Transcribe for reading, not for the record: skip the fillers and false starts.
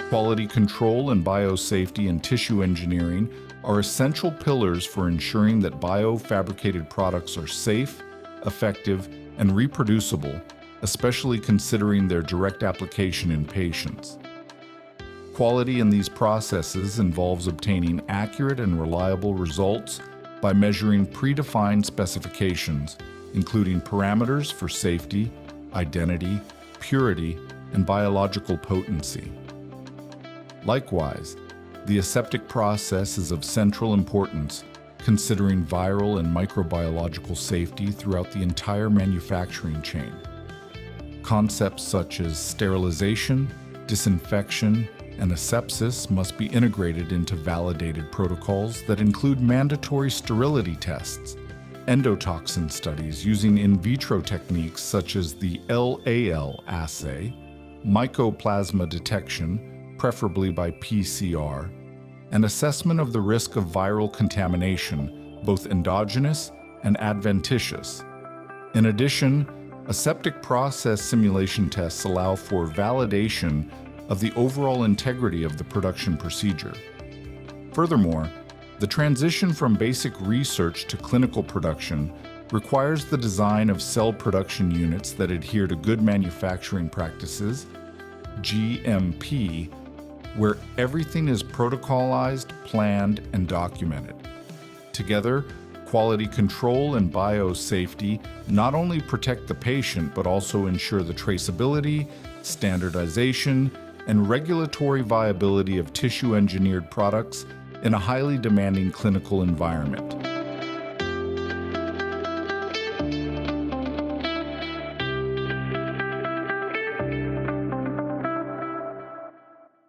Quality control and biosafety and tissue engineering are essential pillars for ensuring that biofabricated products are safe, effective, and reproducible, especially considering their direct application in patients. Quality in these processes involves obtaining accurate and reliable results by measuring predefined specifications, including parameters for safety, identity, purity, and biological potency. Likewise, the aseptic process is of central importance, considering viral and microbiological safety throughout the entire manufacturing chain. Concepts such as sterilization, disinfection, and asepsis must be integrated into validated protocols that include mandatory sterility tests, endotoxin studies using in vitro techniques such as the LAL assay, mycoplasma detection, preferably by PCR, and assessment of the risk of viral contamination, both endogenous and adventitious. In addition, aseptic process simulation tests allow for validation of the overall integrity of the production procedure. Furthermore, the transition from basic research to clinical production requires the design of cell production units that adhere to good manufacturing practices, GMP, where everything is protocolized, planned, and documented. Together, quality control and biosafety not only protect the patient but also ensure the traceability, standardization, and regulatory viability of tissue-engineered products in a highly demanding clinical environment.